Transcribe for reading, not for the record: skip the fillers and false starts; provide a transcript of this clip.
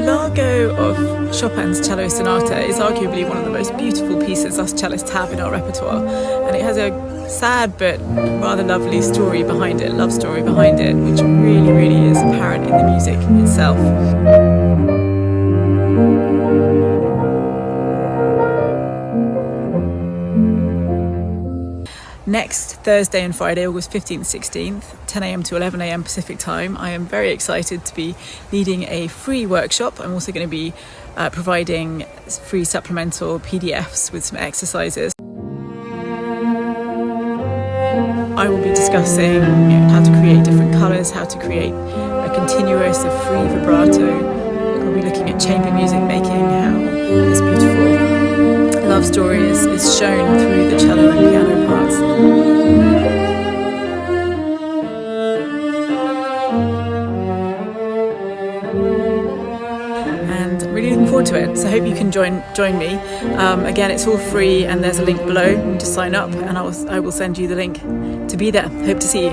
The Largo of Chopin's Cello Sonata is arguably one of the most beautiful pieces us cellists have in our repertoire, and it has a sad but rather lovely story behind it, love story behind it, which really is apparent in the music itself. Next Thursday and Friday, August 15th, 16th, 10 a.m. to 11 a.m. Pacific time, I am very excited to be leading a free workshop. I'm also going to be providing free supplemental PDFs with some exercises. I will be discussing how to create different colours, how to create a continuous, a free vibrato. I'll be looking at chamber music making, how this beautiful love story is shown through the cello and piano parts. And I'm really looking forward to it, so I hope you can join me. Again, it's all free and there's a link below to sign up, and I will send you the link to be there. Hope to see you.